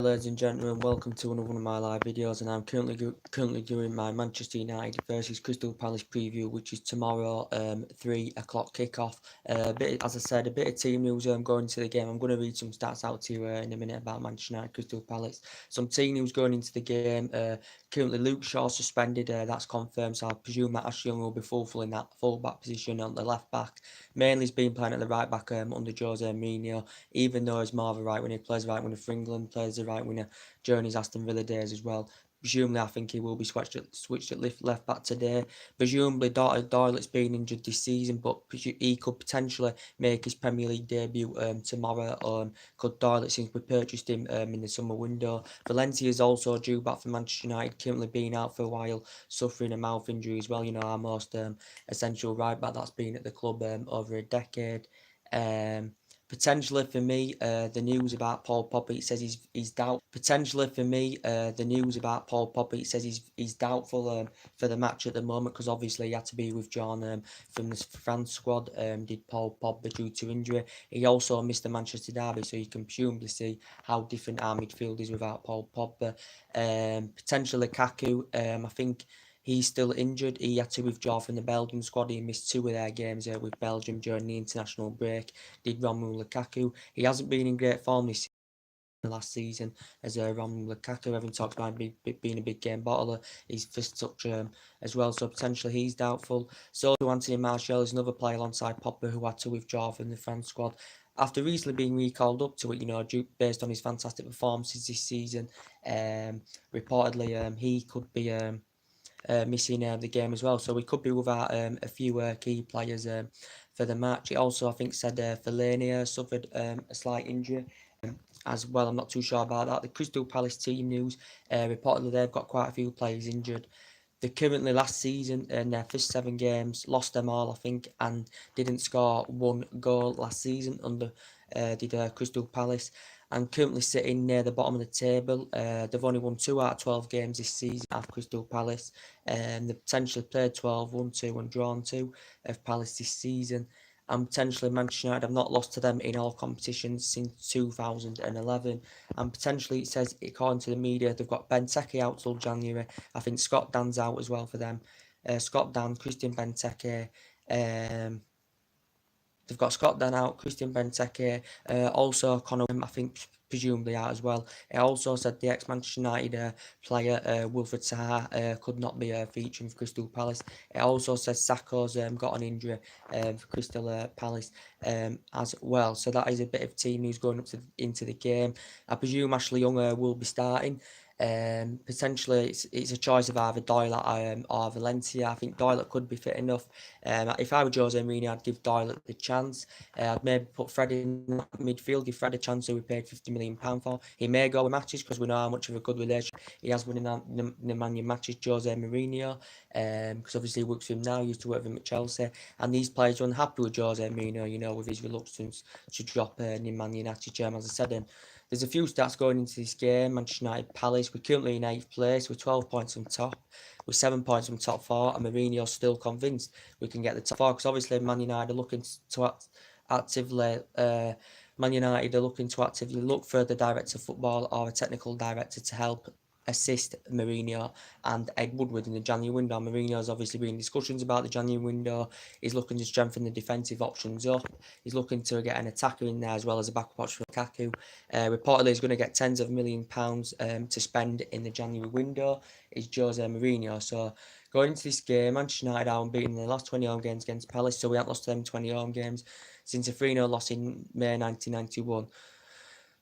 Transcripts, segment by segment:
Ladies and gentlemen, welcome to another one of my live videos, and I'm currently doing my Manchester United versus Crystal Palace preview, which is tomorrow, 3 o'clock kickoff. As I said, a bit of team news going into the game. I'm going to read some stats out to you in a minute about Manchester United Crystal Palace. Some team news going into the game. Currently, Luke Shaw suspended. That's confirmed, so I presume that Ashley Young will be fulfilling that full back position on the left back. Mainly, he's been playing at the right back under Jose Mourinho, even though he's more of a right winger. He plays right winger for England, plays the right winger during his Aston Villa days as well. Presumably, I think he will be switched at left back today. Presumably, Doyle's been injured this season, but he could potentially make his Premier League debut tomorrow. Could Doyle, since we purchased him in the summer window. Valencia is also due back for Manchester United, currently been out for a while, suffering a mouth injury as well. You know, our most essential right back that's been at the club over a decade. Um, Potentially for me, the news about Paul Pogba, it says he's doubt. Potentially for me, the news about Paul Pogba, it says he's doubtful for the match at the moment, because obviously he had to be withdrawn from the France squad. Did Paul Pogba due to injury? He also missed the Manchester derby, so you can presumably see how different our midfield is without Paul Pogba. Potentially Lukaku. I think he's still injured. He had to withdraw from the Belgium squad. He missed 2 of their games with Belgium during the international break. Did Romelu Lukaku. He hasn't been in great form this last season as Romelu Lukaku. Everyone talks about being a big game bottler. He's first touch as well, so potentially he's doubtful. So Anthony Martial is another player alongside Pogba who had to withdraw from the France squad after recently being recalled up to it, based on his fantastic performances this season. Reportedly, he could be missing the game as well. So we could be without a few key players for the match. It also, I think, said Fellaini suffered a slight injury as well. I'm not too sure about that. The Crystal Palace team news, reportedly they've got quite a few players injured. They currently last season in their first 7 games lost them all, I think, and didn't score 1 goal last season under did Crystal Palace, and currently sitting near the bottom of the table. They've only won 2 out of 12 games this season at Crystal Palace, and they've potentially played 12, won 2 and drawn 2 of Palace this season. And potentially Manchester United have not lost to them in all competitions since 2011. And potentially, it says, according to the media, they've got Benteke out till January. I think Scott Dan's out as well for them. Scott Dan, Christian Benteke. They've got Scott Dan out, Christian Benteke, also Conor, I think, presumably out as well. It also said the ex-Manchester United player, Wilfred Zaha, could not be featuring for Crystal Palace. It also says Sakho's got an injury for Crystal Palace as well. So that is a bit of team news going into the game. I presume Ashley Young will be starting. Potentially, it's a choice of either Doyle or Valencia. I think Doyle could be fit enough. If I were Jose Mourinho, I'd give Doyle the chance. I'd maybe put Fred in midfield, give Fred a chance who we paid £50 million for. He may go with matches because we know how much of a good relationship he has with Nemanja matches, Jose Mourinho, because obviously he works for him now, he used to work with him at Chelsea, and these players are unhappy with Jose Mourinho, with his reluctance to drop Nemanja Matic, as I said. There's a few stats going into this game. Manchester United Palace, we're currently in 8th place with 12 points from top. With 7 points from top 4, and Mourinho's still convinced we can get the top 4, because obviously Man United are looking to actively look for the director of football or a technical director to help assist Mourinho and Ed Woodward in the January window. Mourinho's obviously been in discussions about the January window. He's looking to strengthen the defensive options up. He's looking to get an attacker in there as well as a backup option for Lukaku. Reportedly, he's going to get tens of £1 million to spend in the January window. Is Jose Mourinho. So going into this game, Manchester United are unbeaten in the last 20 home games against Palace, so we haven't lost to them 20 home games since a 3-0 loss in May 1991.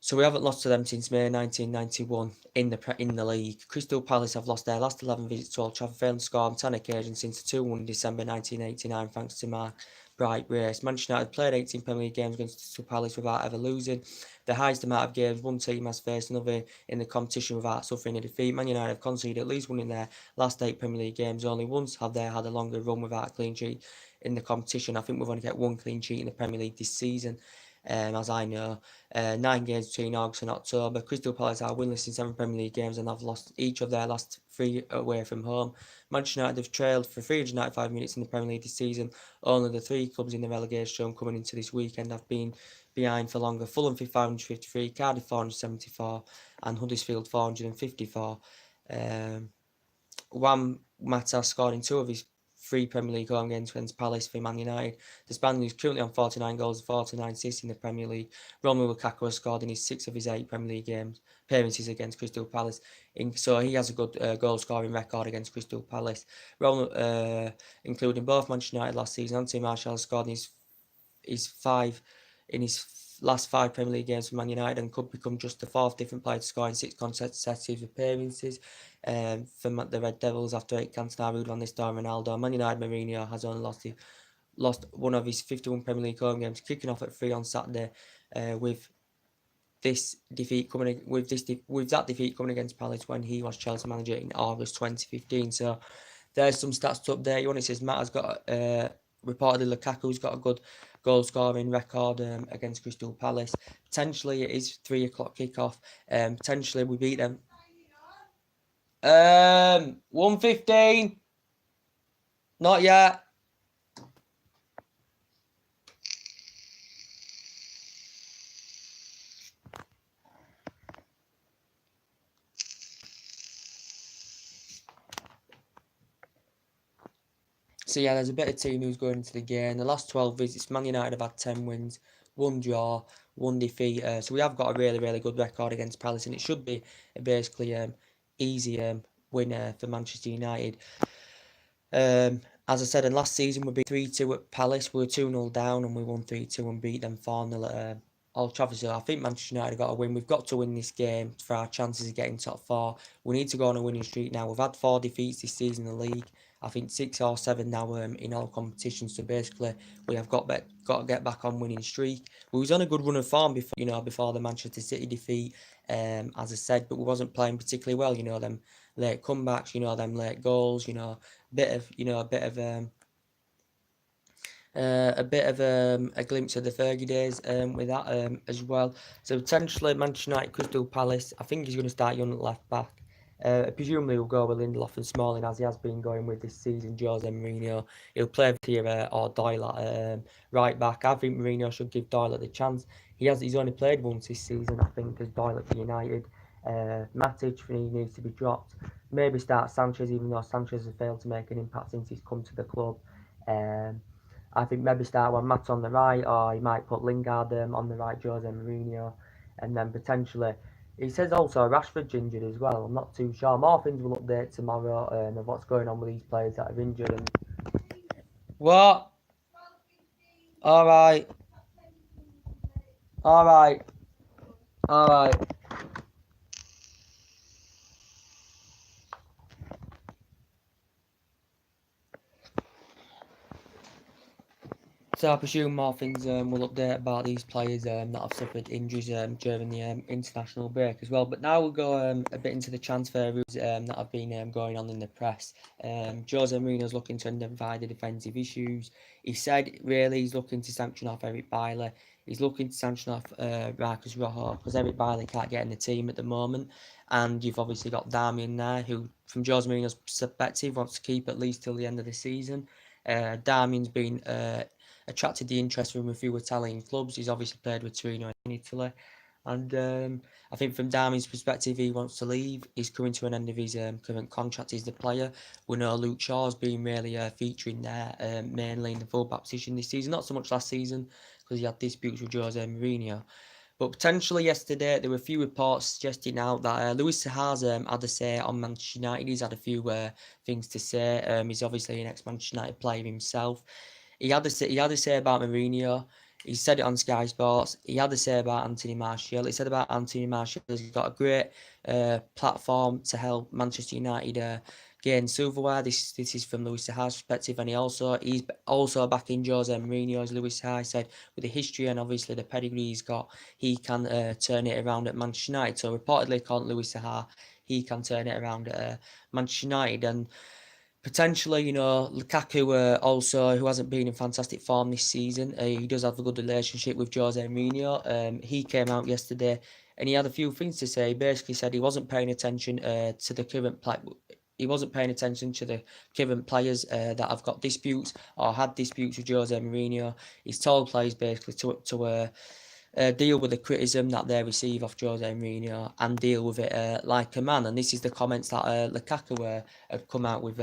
So we haven't lost to them since May 1991 in the league. Crystal Palace have lost their last 11 visits to Old Trafford, failing to score on 10 occasions since the 2-1 in December 1989, thanks to Mark Bright Race. Manchester United played 18 Premier League games against Crystal Palace without ever losing. The highest amount of games one team has faced another in the competition without suffering a defeat. Man United have conceded at least one in their last 8 Premier League games. Only once have they had a longer run without a clean sheet in the competition. I think we've only got 1 clean sheet in the Premier League this season. As I know, 9 games between August and October. Crystal Palace are winless in 7 Premier League games and have lost each of their last 3 away from home. Manchester United have trailed for 395 minutes in the Premier League this season. Only the 3 clubs in the relegation zone coming into this weekend have been behind for longer. Fulham 553, Cardiff 474, and Huddersfield 454. Juan Mata scored in 2 of his 3 Premier League home games against Palace for Man United. The Spaniard is currently on 49 goals and 49 assists in the Premier League. Romelu Lukaku has scored in his 6 of his 8 Premier League games appearances against Crystal Palace. So he has a good goal scoring record against Crystal Palace. Including both Manchester United last season, Anthony Martial has scored in his last 5 Premier League games for Man United and could become just the 4th different player to score in 6 consecutive appearances for the Red Devils after 8 Cantona, Ruud van Nistelrooy, Ronaldo. Man United Mourinho has only lost one of his 51 Premier League home games, kicking off at 3 on Saturday with that defeat coming against Palace when he was Chelsea manager in August 2015. So there's some stats to update you on. It says Matt has got reportedly Lukaku's got a good goal scoring record against Crystal Palace. Potentially it is 3 o'clock kickoff. Potentially we beat them. 1:15. Not yet. So yeah, there's a bit of team who's going into the game. The last 12 visits, Man United have had 10 wins, 1 draw, 1 defeat. So we have got a really, really good record against Palace, and it should be basically easy win for Manchester United. As I said, in last season we beat 3-2 at Palace. We were 2-0 down and we won 3-2 and beat them 4-0 at Old Trafford. So I think Manchester United have got to win. We've got to win this game for our chances of getting top 4. We need to go on a winning streak now. We've had 4 defeats this season in the league. I think 6 or 7 now in all competitions. So basically, we have got to get back on winning streak. We was on a good run of form before the Manchester City defeat, as I said, but we wasn't playing particularly well. Them late comebacks, them late goals, a bit of a glimpse of the Fergie days with that as well. So potentially Manchester United, Crystal Palace. I think he's going to start Young at left back. Presumably he'll go with Lindelof and Smalling as he has been going with this season. Jose Mourinho, he'll play Vieira or Doyle at right back. I think Mourinho should give Doyle the chance. He's only played once this season, I think, as Doyle at United. Matic, he needs to be dropped. Maybe start Sanchez, even though Sanchez has failed to make an impact since he's come to the club. I think maybe start with Matt on the right, or he might put Lingard on the right, Jose Mourinho, and then potentially. He says also Rashford's injured as well. I'm not too sure. More things will update tomorrow of what's going on with these players that are injured. And what? All right. All right. All right. So I presume more things will update about these players that have suffered injuries during the international break as well. But now we'll go a bit into the transfer rules that have been going on in the press. Jose Mourinho's looking to identify the defensive issues. He said really he's looking to sanction off Eric Bailly. He's looking to sanction off Marcus Rojo because Eric Bailly can't get in the team at the moment. And you've obviously got Darmian there, who, from Jose Mourinho's perspective, wants to keep at least till the end of the season. Darmian's been attracted the interest from a few Italian clubs. He's obviously played with Torino in Italy. And I think from Darmian's perspective, he wants to leave. He's coming to an end of his current contract. He's the player. We know Luke Shaw's been really featuring there, mainly in the full-back position this season. Not so much last season, because he had disputes with Jose Mourinho. But potentially yesterday, there were a few reports suggesting out that Luis Saha's had a say on Manchester United. He's had a few things to say. He's obviously an ex-Manchester United player himself. He had a say about Mourinho. He said it on Sky Sports. He had a say about Anthony Martial. He said about Anthony Martial, he's got a great platform to help Manchester United gain silverware. This is from Luis Saha's perspective, and he's also backing Jose Mourinho, as Luis Saha said, with the history and obviously the pedigree he's got. He can turn it around at Manchester United. So reportedly, according to Luis Saha, he can turn it around at Manchester United. And potentially, Lukaku also, who hasn't been in fantastic form this season, he does have a good relationship with Jose Mourinho. He came out yesterday and he had a few things to say. He basically said he wasn't paying attention to the current He wasn't paying attention to the current players that have got disputes or had disputes with Jose Mourinho. He's told players basically to deal with the criticism that they receive off Jose Mourinho and deal with it like a man. And this is the comments that Lukaku had come out with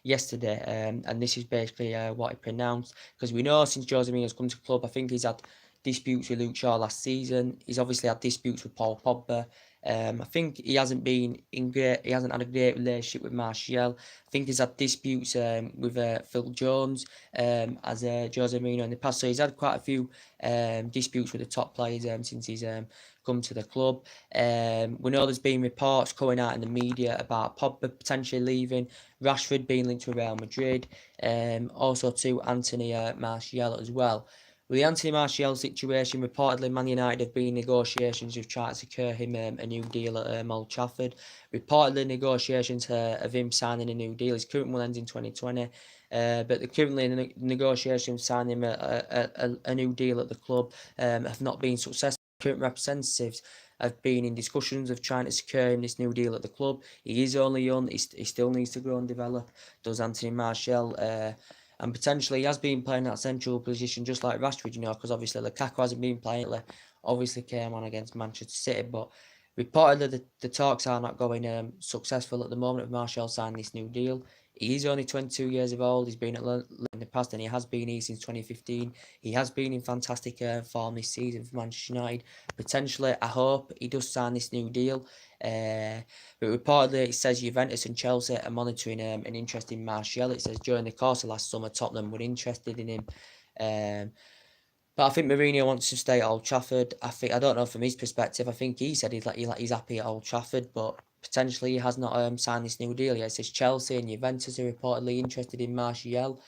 yesterday, and this is basically what he pronounced, because we know since Jose Mourinho's come to the club, I think he's had disputes with Luke Shaw last season. He's obviously had disputes with Paul Pogba. I think he hasn't had a great relationship with Martial. I think he's had disputes with Phil Jones as Jose Mourinho in the past. So he's had quite a few disputes with the top players since he's come to the club. We know there's been reports coming out in the media about Pogba potentially leaving, Rashford being linked to Real Madrid, also to Anthony Martial as well. With the Anthony Martial situation, reportedly Man United have been in negotiations with trying to secure him a new deal at Old Trafford. Reportedly, negotiations of him signing a new deal. His current one ends in 2020, but they're currently in negotiations signing him a new deal at the club have not been successful. Current representatives have been in discussions of trying to secure him this new deal at the club. He is only young. He still needs to grow and develop. Does Anthony Martial? And potentially he has been playing that central position just like Rashford, because obviously Lukaku hasn't been playing lately. Obviously came on against Manchester City, but reportedly the talks are not going successful at the moment of Martial signing this new deal. He is only 22 years of old. He's been at Lille in the past, and he has been here since 2015. He has been in fantastic form this season for Manchester United. Potentially, I hope he does sign this new deal. But reportedly, it says Juventus and Chelsea are monitoring an interest in Martial. It says during the course of last summer, Tottenham were interested in him. But I think Mourinho wants to stay at Old Trafford. I don't know from his perspective. I think he said he's happy at Old Trafford, but potentially he has not signed this new deal yet. It says Chelsea and Juventus are reportedly interested in Martial.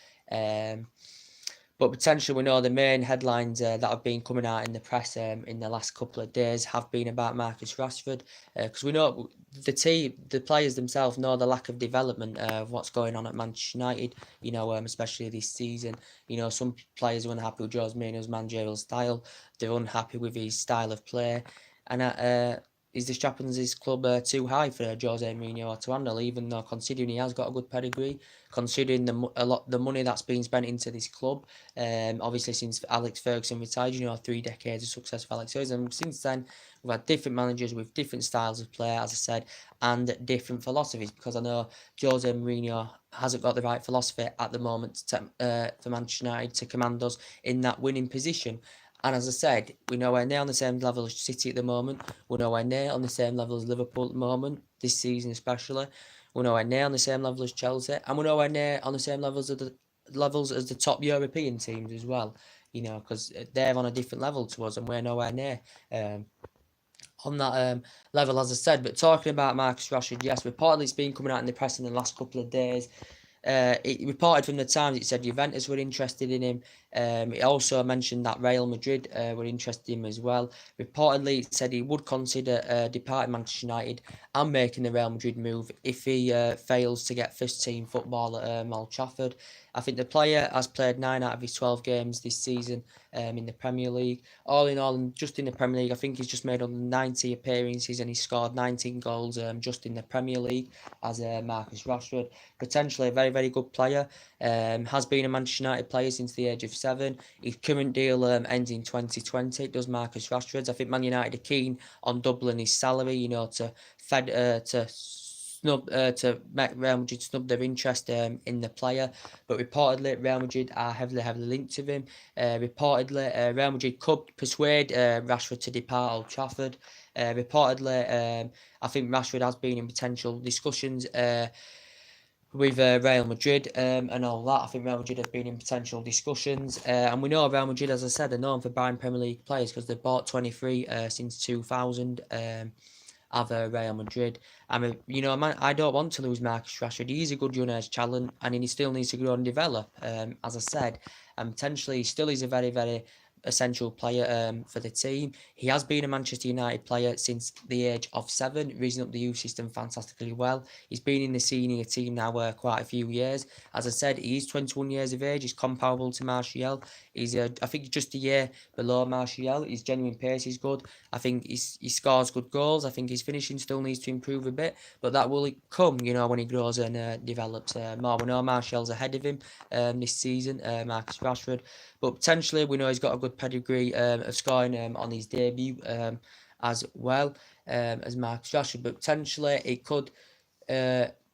But potentially we know the main headlines that have been coming out in the press in the last couple of days have been about Marcus Rashford, because we know the players themselves know the lack of development of what's going on at Manchester United, especially this season. Some players are unhappy with Jose Mourinho's managerial style. They're unhappy with his style of play, and is the strappings of his club too high for Jose Mourinho to handle, even though considering he has got a good pedigree, considering the money that's been spent into this club, obviously since Alex Ferguson retired, 3 decades of success for Alex Ferguson, and since then we've had different managers with different styles of play, as I said, and different philosophies, because I know Jose Mourinho hasn't got the right philosophy at the moment for Manchester United to command us in that winning position. And as I said, we're nowhere near on the same level as City at the moment. We're nowhere near on the same level as Liverpool at the moment, this season especially. We're nowhere near on the same level as Chelsea. And we're nowhere near on the same levels as the top European teams as well. Because they're on a different level to us and we're nowhere near on that level, as I said. But talking about Marcus Rashford, yes, reportedly it's been coming out in the press in the last couple of days. It reported from the Times, it said Juventus were interested in him. It also mentioned that Real Madrid were interested in him as well. Reportedly, it said he would consider departing Manchester United and making the Real Madrid move if he fails to get first-team football at Old Trafford. I think the player has played 9 out of his 12 games this season in the Premier League. All in all, just in the Premier League, I think he's just made on 90 appearances and he's scored 19 goals just in the Premier League as Marcus Rashford. Potentially a very, very good player. Has been a Manchester United player since the age of 7. His current deal ends in 2020. Does Marcus Rashford's. I think Man United are keen on doubling his salary, to make Real Madrid snub their interest in the player. But reportedly, Real Madrid are heavily linked to him. Reportedly, Real Madrid could persuade Rashford to depart Old Trafford. Reportedly, I think Rashford has been in potential discussions with Real Madrid and all that. I think Real Madrid have been in potential discussions. And we know Real Madrid, as I said, are known for buying Premier League players because they've bought 23 since 2000. Of Real Madrid. I don't want to lose Marcus Rashford. He's a good young age talent and he still needs to grow and develop, as I said. And potentially he still is a very, very essential player for the team. He has been a Manchester United player since the age of 7, raising up the youth system fantastically well. He's been in the senior team now quite a few years. As I said, he is 21 years of age. He's comparable to Martial. He's I think just a year below Martial. His genuine pace is good. I think he scores good goals. I think his finishing still needs to improve a bit, but that will come, when he grows and develops more. We know Martial's ahead of him this season, Marcus Rashford, but potentially we know he's got a good good pedigree of scoring on his debut as well as Marcus Rashford, but potentially it could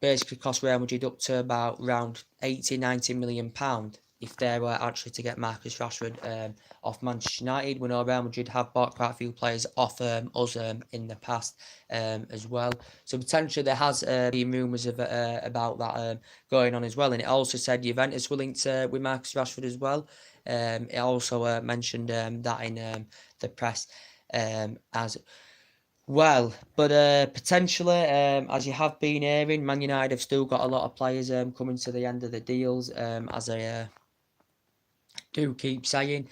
basically cost Real Madrid up to about around 80-90 million pound if they were actually to get Marcus Rashford off Manchester United. We know Real Madrid have bought quite a few players off us in the past as well. So potentially there has been rumours of about that going on as well. And it also said Juventus were linked with Marcus Rashford as well. It also mentioned that in the press as well, but potentially, as you have been hearing, Man United have still got a lot of players coming to the end of the deals, as I do keep saying.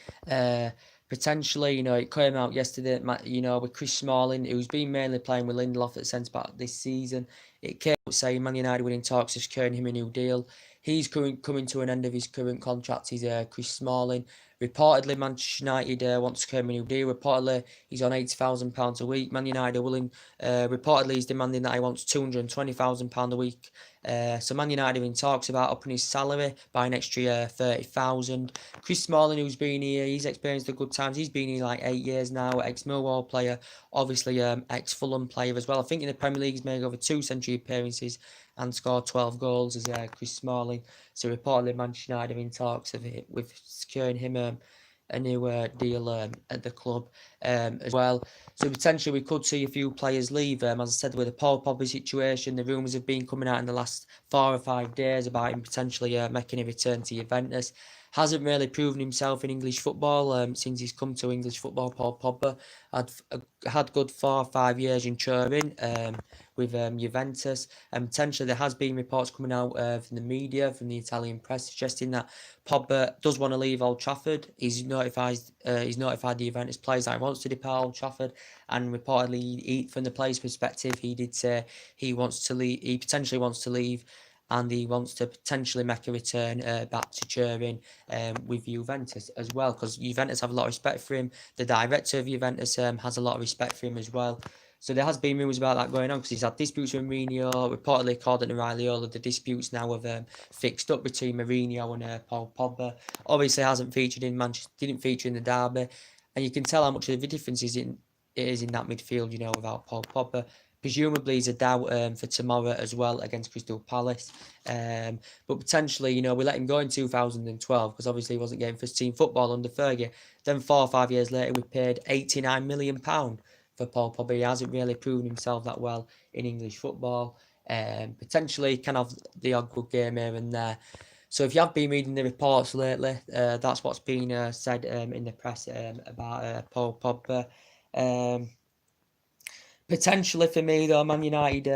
Potentially, it came out yesterday, with Chris Smalling, who's been mainly playing with Lindelof at centre back this season. It came out saying Man United were in talks of securing him a new deal. He's coming to an end of his current contract. He's Chris Smalling. Reportedly, Manchester United want to secure him a new deal. Reportedly, he's on £80,000 a week. Man United are willing. Reportedly, he's demanding that he wants £220,000 a week. So Man United are in talks about upping his salary by an extra 30,000. Chris Smalling, who's been here, he's experienced the good times. He's been here like 8 years now. Ex-Millwall player, obviously ex-Fulham player as well. I think in the Premier League he's made over 2 century appearances and scored 12 goals as Chris Smalling. So reportedly Manchester United are in talks of it with securing him a new deal at the club as well. So potentially we could see a few players leave. As I said, with the Paul Pogba situation, the rumours have been coming out in the last 4 or 5 days about him potentially making a return to Juventus. Hasn't really proven himself in English football since he's come to English football. Paul Pogba had good 4 or 5 years in Turin with Juventus, and potentially there has been reports coming out from the media, from the Italian press, suggesting that Pogba does want to leave Old Trafford. He's notified the Juventus players that he wants to depart Old Trafford, and reportedly, from the player's perspective, he did say he wants to leave. He potentially wants to leave, and he wants to potentially make a return back to Turin with Juventus as well, because Juventus have a lot of respect for him. The director of Juventus has a lot of respect for him as well. So there has been rumours about that going on, because he's had disputes with Mourinho. Reportedly, according to Raiola, the disputes now have fixed up between Mourinho and Paul Pogba. Obviously, hasn't featured in Manchester, didn't feature in the derby, and you can tell how much of the difference it is in that midfield, without Paul Pogba. Presumably, he's a doubt for tomorrow as well against Crystal Palace. But potentially, we let him go in 2012 because obviously he wasn't getting first team football under Fergie. Then 4 or 5 years later, we paid £89 million for Paul Pogba. He hasn't really proven himself that well in English football. Potentially can have the odd good game here and there. So if you have been reading the reports lately, that's what's been said in the press about Paul Pogba. Potentially for me though, Man United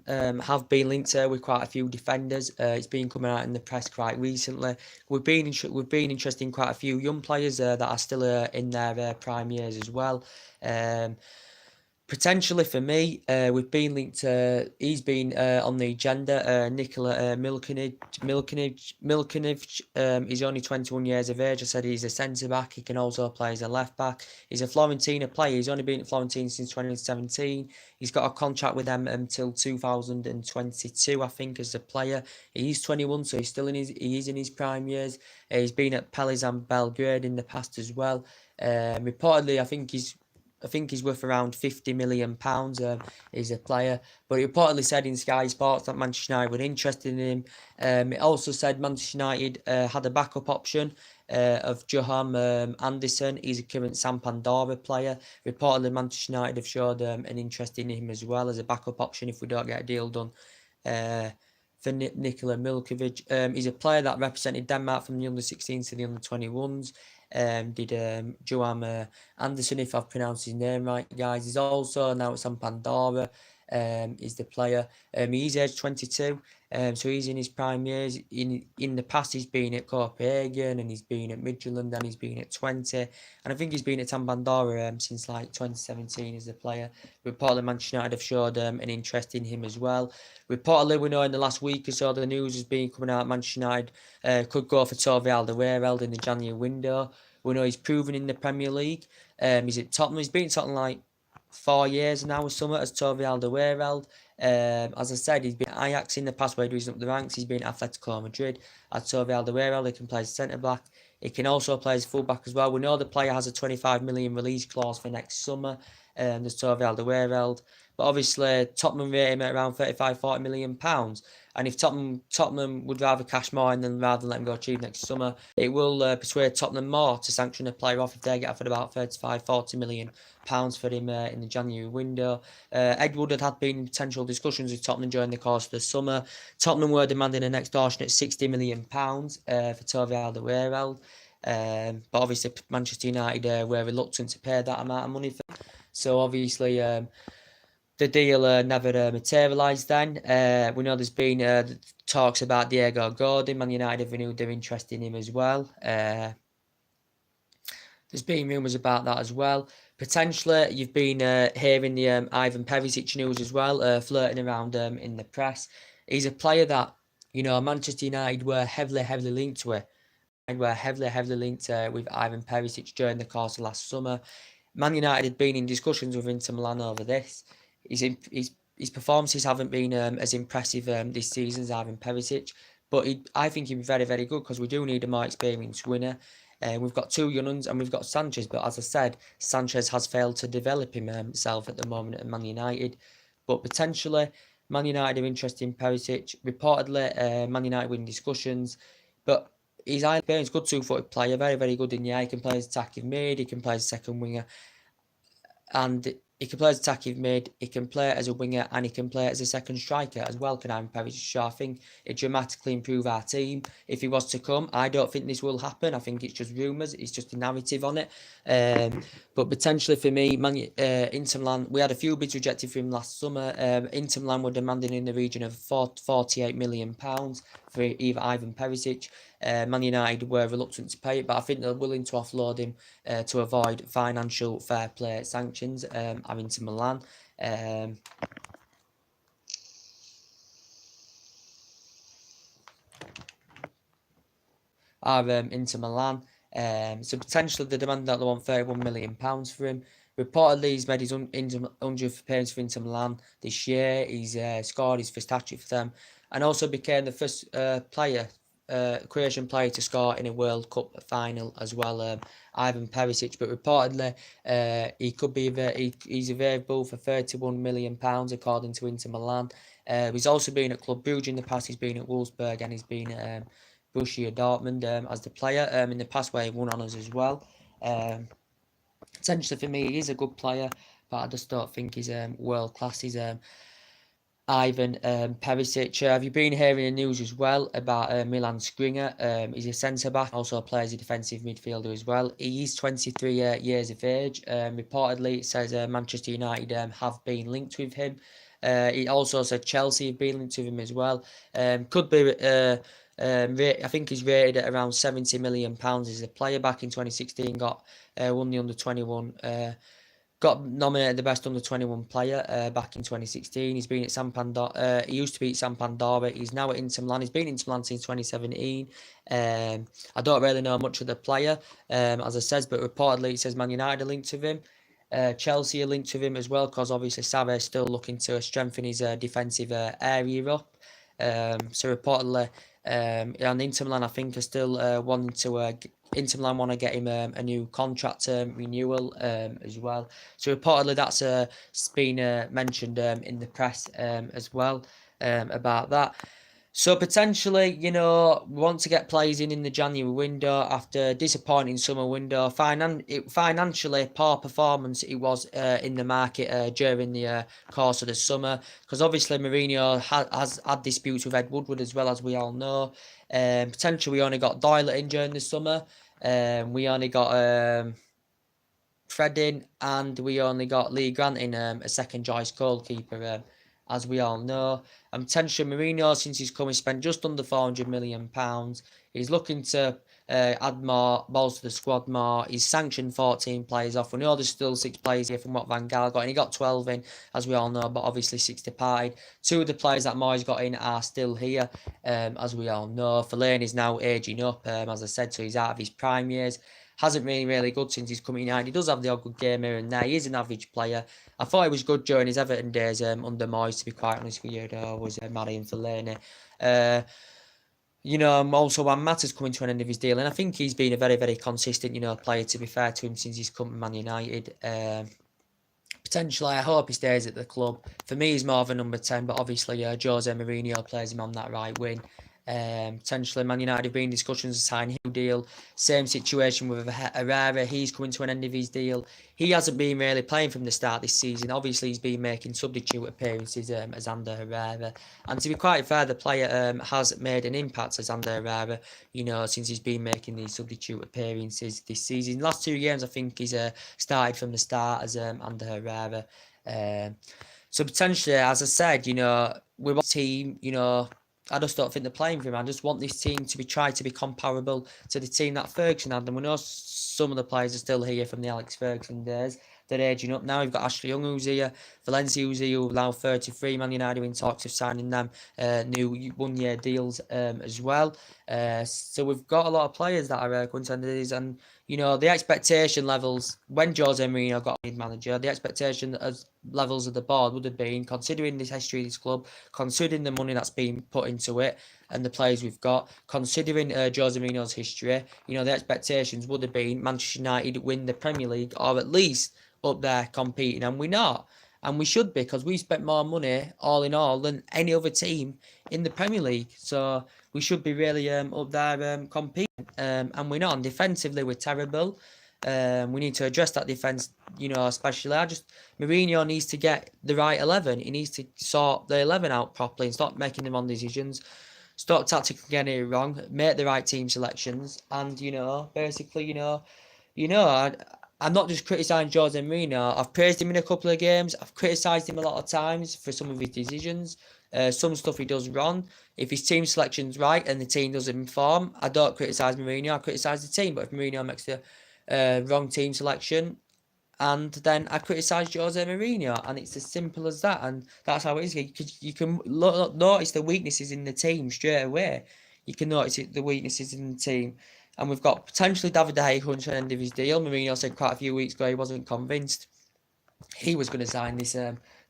have been linked with quite a few defenders. It's been coming out in the press quite recently. We've been interested in quite a few young players that are still in their prime years as well. Potentially for me, we've been linked to. He's been on the agenda. Nikola Milutinovic. He's only 21 years of age. I said he's a centre back. He can also play as a left back. He's a Fiorentina player. He's only been at Fiorentina since 2017. He's got a contract with them until 2022, I think, as a player. He's 21, so he's in his prime years. He's been at Partizan Belgrade in the past as well. Reportedly, I think he's worth around £50 million. He's a player, but he reportedly said in Sky Sports that Manchester United were interested in him. It also said Manchester United had a backup option of Johan Anderson. He's a current Sampdoria player. Reportedly, Manchester United have showed an interest in him as well as a backup option if we don't get a deal done. For Nikola Milutinovic. He's a player that represented Denmark from the under-16s to the under-21s. Did Johan Anderson, if I've pronounced his name right, guys. He's also now at Sampdoria. Is the player. He's age 22. So he's in his prime years. In the past, he's been at Copenhagen, and he's been at Midtjylland, and he's been at 20. And I think he's been at Sampdoria since like 2017 as a player. Reportedly, Manchester United have showed an interest in him as well. Reportedly, we know in the last week or so, the news has been coming out Manchester United could go for Toby Alderweireld in the January window. We know he's proven in the Premier League. He's at Tottenham. He's been at Tottenham like 4 years now or something as Toby Alderweireld. As I said, he's been at Ajax in the past where he's up the ranks. He's been at Atletico Madrid. At Toby Alderweireld, he can play as centre back. He can also play as fullback as well. We know the player has a 25 million release clause for next summer. There's Toby Alderweireld. But obviously, Tottenham rate him at around 35-40 million pounds. And if Tottenham would rather cash more in than rather than let him go cheap next summer, it will persuade Tottenham more to sanction a player off if they get offered about 35-40 million pounds for him in the January window. Ed Wood had been in potential discussions with Tottenham during the course of the summer. Tottenham were demanding an extortionate 60 million pounds for Toby Alderweireld. But obviously Manchester United were reluctant to pay that amount of money for him. So obviously the deal never materialised then. We know there's been talks about Diego Gordon. Man United have renewed their interest in him as well. There's been rumours about that as well. Potentially, you've been hearing the Ivan Perisic news as well, flirting around in the press. He's a player that, you know, Manchester United were heavily linked to it. And were heavily linked with Ivan Perisic during the course of last summer. Man United had been in discussions with Inter Milan over this. His performances haven't been as impressive this season as Ivan Perisic, but I think he'd be very good because we do need a more experienced winner. We've got two young ones and we've got Sanchez, but as I said, Sanchez has failed to develop himself at the moment at Man United. But potentially, Man United are interested in Perisic. Reportedly, Man United were in discussions, but he's a good two-footed player, very good in the air. He can play as attacking mid, he can play as second winger, and he can play as attacking mid, he can play as a winger, and he can play as a second striker as well, can Ivan Perisic. So I think it dramatically improve our team if he was to come. I don't think this will happen. I think it's just rumours. It's just a narrative on it. But potentially for me, Inter Milan, we had a few bids rejected for him last summer. Inter Milan were demanding in the region of £48 million for either Ivan Perisic. Man United were reluctant to pay it, but I think they're willing to offload him to avoid financial fair play sanctions. Inter Milan. Inter Milan. So potentially the demand that they want £31 million for him. Reportedly, he's made his 100th appearance for Inter Milan this year. He's scored his first hat-trick for them, and also became the first Croatian player to score in a World Cup final as well, Ivan Perisic. But reportedly, he could be he's available for £31 million according to Inter Milan. He's also been at Club Brugge in the past. He's been at Wolfsburg and he's been at Borussia Dortmund as the player in the past, where he won honours as well. Potentially for me, he is a good player, but I just don't think he's world class. He's Ivan Perisic. Have you been hearing the news as well about Milan Skriniar? He's a centre-back, also plays a defensive midfielder as well. He is 23 years of age. Reportedly, it says Manchester United have been linked with him. He also said Chelsea have been linked with him as well. Could be... I think he's rated at around £70 million as a player. Back in 2016, won the under-21... got nominated the best under-21 player back in 2016. He's been at Sampdoria. He used to be at Sampdoria. He's now at Inter Milan. He's been at Inter Milan since 2017. I don't really know much of the player, as I said, but reportedly it says Man United are linked with him. Chelsea are linked with him as well, because obviously Sarri is still looking to strengthen his defensive area up. So reportedly, and Inter Milan, I think, are still wanting to... Inter Milan want to get him a new contract renewal as well. So reportedly that's been mentioned in the press as well about that. So potentially, you know, we want to get players in the January window after a disappointing summer window. Financially, poor performance it was in the market during the course of the summer, because obviously Mourinho has had disputes with Ed Woodward as well, as we all know. Potentially we only got Doyle in during the summer. We only got Fred in, and we only got Lee Grant in, a second choice goalkeeper, as we all know. And potentially Mourinho, since he's come, he spent just under £400 million. He's looking to add more balls to the squad more. He's sanctioned 14 players off. We know there's still 6 players here from what Van Gaal got, and he got 12 in, as we all know, but obviously 6 departed. 2 of the players that Moyes got in are still here, as we all know. Fellaini is now aging up, as I said, so he's out of his prime years. Hasn't been really good since he's come in United. He does have the odd good game here and there. He is an average player. I thought he was good during his Everton days under Moyes, to be quite honest with you. Was Marian Fellaini. Also when Matta's coming to an end of his deal, and I think he's been a very, very consistent, player, to be fair to him, since he's come to Man United. Potentially, I hope he stays at the club. For me, he's more of a number 10, but obviously, Jose Mourinho plays him on that right wing. Potentially, Man United have been in discussions to sign him deal. Same situation with Herrera. He's coming to an end of his deal. He hasn't been really playing from the start this season. Obviously, he's been making substitute appearances as Ander Herrera. And to be quite fair, the player has made an impact as Ander Herrera, since he's been making these substitute appearances this season. Last 2 games, I think he's started from the start as Ander Herrera. So potentially, as I said, we want a team, I just don't think they're playing for him. I just want this team to try to be comparable to the team that Ferguson had. And we know some of the players are still here from the Alex Ferguson days. They're aging up now. You've got Ashley Young who's here, Valencia who's here, who's now 33. Man United are in talks of signing them new 1-year deals as well. So we've got a lot of players that are contenders, and the expectation levels when Jose Mourinho got lead manager, the expectation levels of the board would have been, considering the history of this club, considering the money that's been put into it, and the players we've got, considering Jose Mourinho's history, the expectations would have been Manchester United win the Premier League, or at least up there competing, and we're not. And we should be, because we spent more money, all in all, than any other team in the Premier League. So we should be really up there competing. And we're not. And defensively, we're terrible. We need to address that defence, especially. Mourinho needs to get the right 11. He needs to sort the 11 out properly and stop making them on decisions. Stop tactically getting it wrong. Make the right team selections. And, basically, I'm not just criticising Jose Mourinho. I've praised him in a couple of games. I've criticised him a lot of times for some of his decisions. Some stuff he does wrong. If his team selection's right and the team doesn't perform, I don't criticise Mourinho. I criticise the team. But if Mourinho makes the wrong team selection, and then I criticise Jose Mourinho, and it's as simple as that. And that's how it is. You can notice the weaknesses in the team straight away. You can notice the weaknesses in the team. And we've got potentially David De Gea coming to the end of his deal. Mourinho said quite a few weeks ago he wasn't convinced he was going to sign this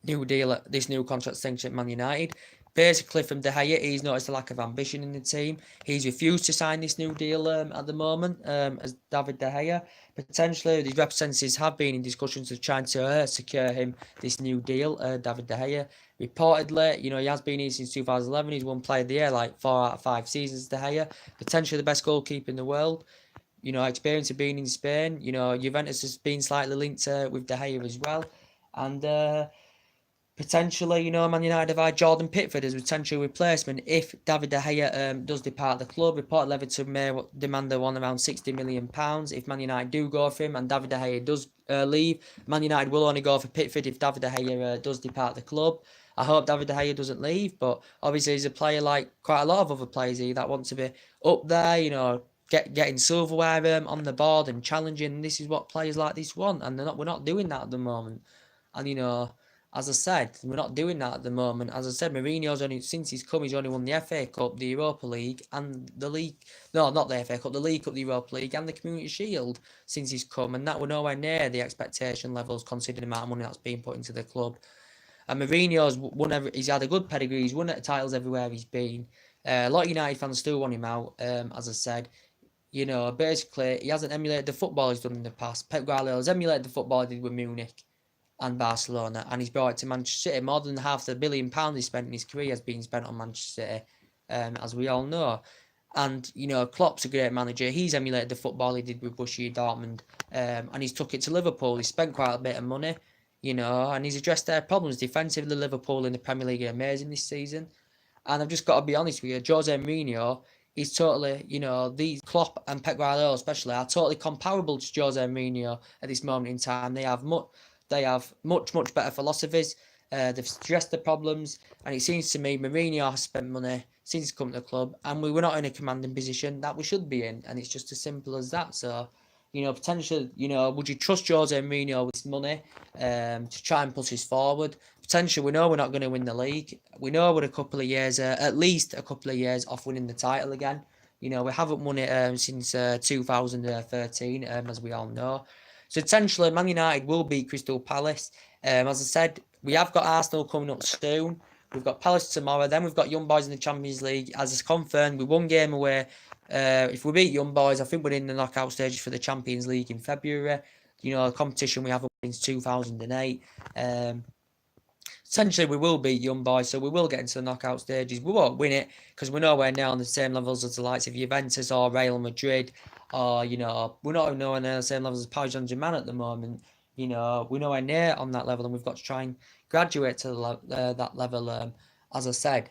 new deal, this new contract extension at Man United. Basically, from De Gea, he's noticed a lack of ambition in the team. He's refused to sign this new deal at the moment as David De Gea. Potentially, the representatives have been in discussions of trying to secure him this new deal, David De Gea. Reportedly, he has been here since 2011. He's won Player of the Year like 4 out of 5 seasons, De Gea. Potentially the best goalkeeper in the world. Experience of being in Spain. Juventus has been slightly linked with De Gea as well. And potentially, Man United have had Jordan Pickford as a potential replacement if David De Gea does depart the club. Reportedly, Everton may demand around £60 million if Man United do go for him and David De Gea does leave. Man United will only go for Pickford if David De Gea does depart the club. I hope David De Gea doesn't leave, but obviously he's a player like quite a lot of other players here that want to be up there, getting silverware on the board and challenging. This is what players like this want, and we're not doing that at the moment. And as I said, we're not doing that at the moment. As I said, Mourinho's since he's come, he's only won the FA Cup, the Europa League, and the league. No, not the FA Cup, the League Cup, the Europa League, and the Community Shield since he's come, and that were nowhere near the expectation levels considering the amount of money that's been put into the club. And Mourinho's he's had a good pedigree. He's won titles everywhere he's been. A lot of United fans still want him out. As I said, basically he hasn't emulated the football he's done in the past. Pep Guardiola's emulated the football he did with Munich and Barcelona, and he's brought it to Manchester City. More than half the £1 billion he spent in his career has been spent on Manchester City, as we all know. And Klopp's a great manager. He's emulated the football he did with Borussia Dortmund, and he's took it to Liverpool. He spent quite a bit of money. And he's addressed their problems. Defensively, Liverpool in the Premier League are amazing this season. And I've just got to be honest with you, Jose Mourinho is totally, these Klopp and Pep Guardiola especially are totally comparable to Jose Mourinho at this moment in time. They have much better philosophies. They've addressed the problems, and it seems to me Mourinho has spent money since he's come to the club, and we were not in a commanding position that we should be in, and it's just as simple as that. So, potentially, would you trust Jose Mourinho with his money to try and push us forward? Potentially, we know we're not going to win the league. We know we're at least a couple of years off winning the title again. We haven't won it since 2013, as we all know. So potentially, Man United will beat Crystal Palace. As I said, we have got Arsenal coming up soon. We've got Palace tomorrow. Then we've got Young Boys in the Champions League. As is confirmed, we won game away. If we beat Young Boys, I think we're in the knockout stages for the Champions League in February. You know, a competition we haven't won since 2008. Essentially, we will beat Young Boys, so we will get into the knockout stages. We won't win it because we're nowhere near on the same levels as the likes of Juventus or Real Madrid, or you know, we're not nowhere near the same levels as Paris Saint-Germain at the moment. You know, we're nowhere near on that level, and we've got to try and graduate to that level. As I said,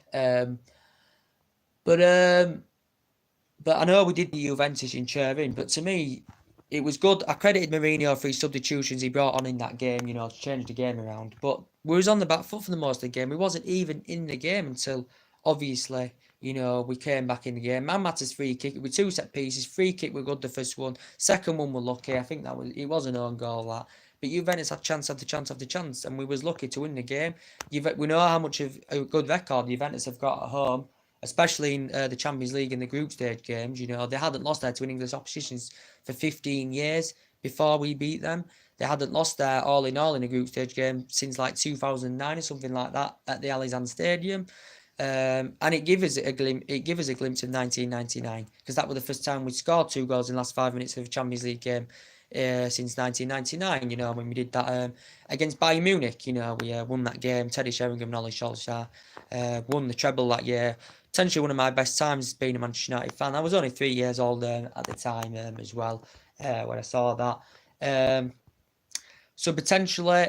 but I know we did the Juventus in Turin, but to me, it was good. I credited Mourinho for his substitutions he brought on in that game, you know, to change the game around. But we was on the back foot for the most of the game. We wasn't even in the game until, obviously, you know, we came back in the game. Man Matters free kick with 2 set pieces. Free kick were good the first one. Second one were lucky. I think it was an own goal that. But Juventus had chance after chance after chance, and we was lucky to win the game. We know how much of a good record Juventus have got at home, especially in the Champions League and the group stage games. You know, they hadn't lost there to an English oppositions for 15 years before we beat them. They hadn't lost there all in all in a group stage game since like 2009 or something like that at the Allianz Stadium. And it gave us a glimpse. It gave us a glimpse of 1999 because that was the first time we scored 2 goals in the last 5 minutes of a Champions League game since 1999. You know, when we did that against Bayern Munich. You know, we won that game. Teddy Sheringham and Ollie Solskjaer won the treble that year. Potentially one of my best times being a Manchester United fan. I was only 3 years old at the time as well when I saw that. So potentially,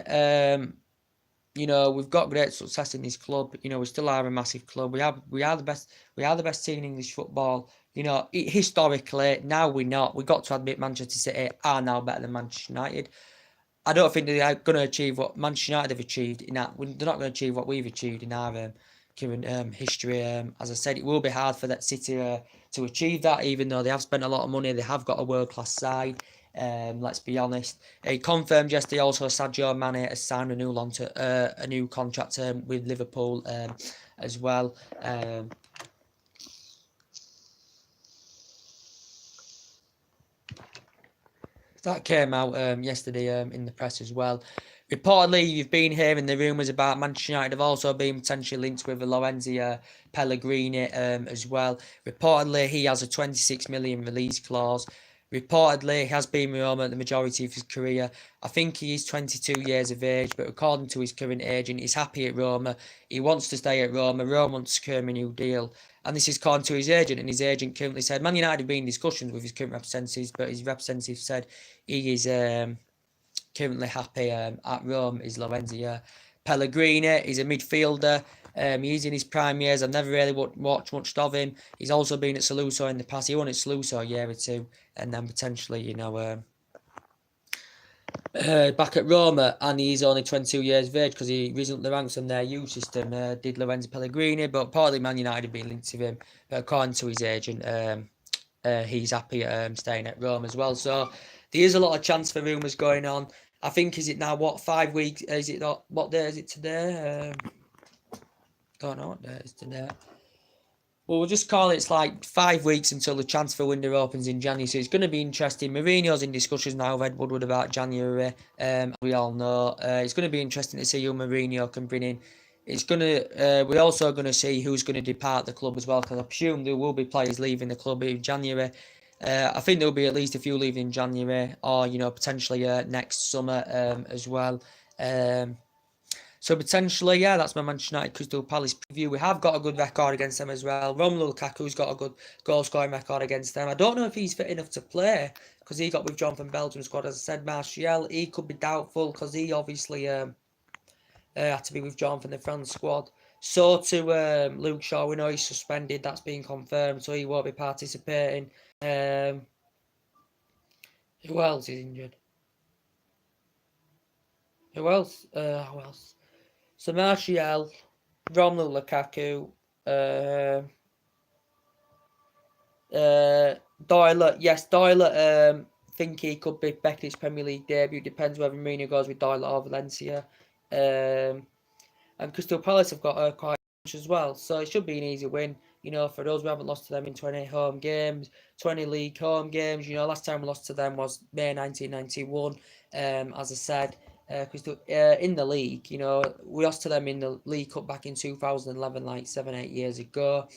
you know, we've got great success in this club. You know, we still are a massive club. We are the best team in English football. You know, historically, now we're not. We've got to admit Manchester City are now better than Manchester United. I don't think they are going to achieve what Manchester United have achieved in that. They're not going to achieve what we've achieved in our current history. As I said, it will be hard for that City to achieve that, even though they have spent a lot of money. They have got a world-class side. Let's be honest. He confirmed yesterday also Sadio Mane has signed a new contract with Liverpool as well. That came out yesterday in the press as well. Reportedly, you've been hearing the rumours about Manchester United have also been potentially linked with Lorenzo Pellegrini as well. Reportedly, he has a 26 million release clause. Reportedly, he has been with Roma the majority of his career. I think he is 22 years of age, but according to his current agent, he's happy at Roma. He wants to stay at Roma. Roma wants to secure him a new deal. And this is according to his agent, and his agent currently said Man United have been in discussions with his current representatives, but his representative said he is currently happy at Rome. Is Lorenzo Pellegrini. He's a midfielder. He's in his prime years. I've never really watched much of him. He's also been at Saluzzo in the past. He won at Saluzzo a year or two, and then potentially, you know, back at Roma, and he's only 22 years of age because he recently ranked on their youth system. Did Lorenzo Pellegrini, but partly Man United have been linked to him. But according to his agent, he's happy staying at Rome as well. So there is a lot of transfer rumours going on. I think, is it now, what, 5 weeks? Is it not? What day is it today? Don't know what day it is today. Well, we'll just call it, it's like 5 weeks until the transfer window opens in January, so it's going to be interesting. Mourinho's in discussions now with Ed Woodward about January. We all know it's going to be interesting to see who Mourinho can bring in. It's going to. We're also going to see who's going to depart the club as well, because I presume there will be players leaving the club in January. I think there'll be at least a few leaving in January, or you know, potentially next summer as well. So potentially, yeah, that's my Manchester United Crystal Palace preview. We have got a good record against them as well. Romelu Lukaku's got a good goal scoring record against them. I don't know if he's fit enough to play because he got withdrawn from Belgium squad. As I said, Martial, he could be doubtful because he obviously had to be withdrawn from the France squad. So to Luke Shaw, we know he's suspended. That's been confirmed, so he won't be participating. Who else is injured? Who else? Who else? So Martial, Romelu Lukaku, Doyle. Yes, Doyle. Think he could be back in his Premier League debut. Depends whether Mourinho goes with Doyle or Valencia. And Crystal Palace have got quite much as well, so it should be an easy win. You know, for those who haven't lost to them in 20 home games, 20 league home games. You know, last time we lost to them was May 1991. As I said. in the league. You know, we lost to them in the League Cup back in 2011, like 7-8 years ago.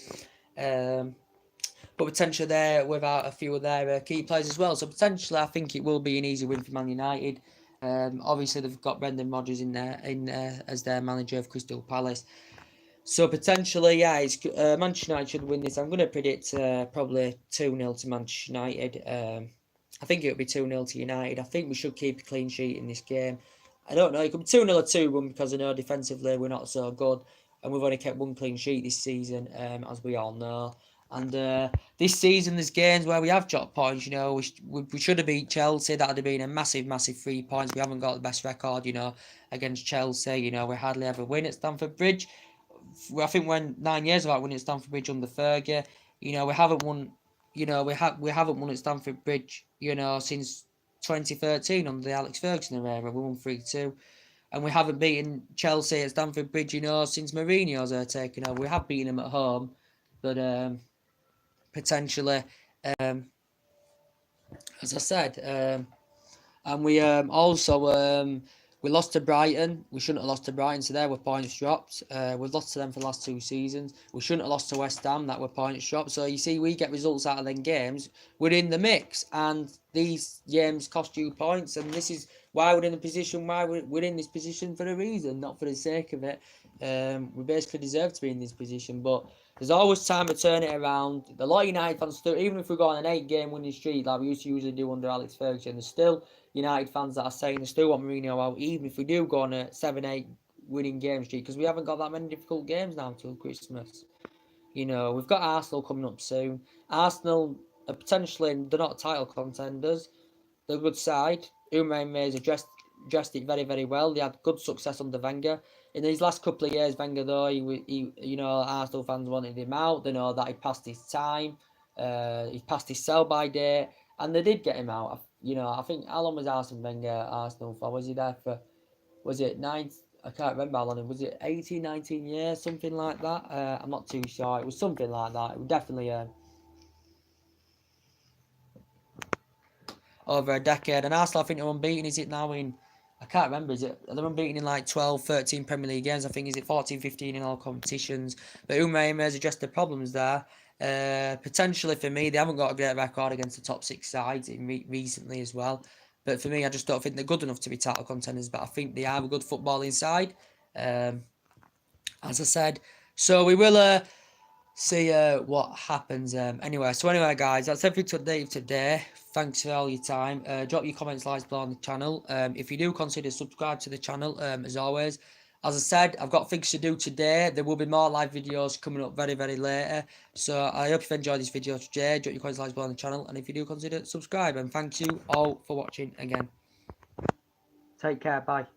But potentially they're without a few of their key players as well. So potentially I think it will be an easy win for Man United. Obviously they've got Brendan Rodgers in there as their manager of Crystal Palace. So potentially, yeah, it's Manchester United should win this. I'm going to predict probably 2-0 to Manchester United. I think it'll be 2-0 to United. I think we should keep a clean sheet in this game. I don't know, it could be 2-0 or 2-1 because I know defensively we're not so good. And we've only kept one clean sheet this season, as we all know. And this season, there's games where we have dropped points. You know, we should have beat Chelsea. That would have been a massive, massive 3 points. We haven't got the best record, you know, against Chelsea. You know, we hardly ever win at Stamford Bridge. I think we're 9 years without winning at Stamford Bridge under Fergie. You know, we haven't won. You know, we haven't won at Stamford Bridge. You know, since 2013 under the Alex Ferguson era. We won 3-2. And we haven't beaten Chelsea at Stamford Bridge, you know, since Mourinho's taken over. We have beaten them at home, but potentially, as I said, and we also we lost to Brighton. We shouldn't have lost to Brighton, so there were points dropped. We've lost to them for the last 2 seasons. We shouldn't have lost to West Ham. That were points dropped. So you see, we get results out of them games. We're in the mix, and these games cost you points. And this is why we're in the position. Why we're in this position for a reason, not for the sake of it. We basically deserve to be in this position, but there's always time to turn it around. A lot of United fans still, even if we go on an 8-game winning streak like we used to usually do under Alex Ferguson, there's still United fans that are saying they still want Mourinho out, even if we do go on a 7-8 winning game streak, because we haven't got that many difficult games now till Christmas. You know, we've got Arsenal coming up soon. Arsenal are potentially, they're not title contenders. They're a good side. Unai Emery's addressed it very, very well. They had good success under Wenger. In these last couple of years, Wenger, though, he you know, Arsenal fans wanted him out. They know that he passed his time. He passed his sell-by date. And they did get him out. You know, I think, how long was Arsene Wenger at Arsenal for? Was he there for, was it 9? I can't remember how long. Was it 18, 19 years? Something like that? I'm not too sure. It was something like that. It was definitely over a decade. And Arsenal, I think, are unbeaten. Is it now in, I can't remember, is it, they're unbeaten in like 12, 13 Premier League games, I think, is it 14, 15 in all competitions. But Unai Emery's addressed the problems there. Potentially for me, they haven't got a great record against the top 6 sides recently as well. But for me, I just don't think they're good enough to be title contenders, but I think they are a good footballing side, as I said. So we will see what happens. Anyway, guys, that's everything today. Thanks for all your time. Drop your comments, likes below on the channel. If you do consider subscribe to the channel, as always. As I said, I've got things to do today. There will be more live videos coming up very, very later. So I hope you've enjoyed this video today. Drop your comments, likes below on the channel. And if you do consider subscribe, and thank you all for watching again. Take care. Bye.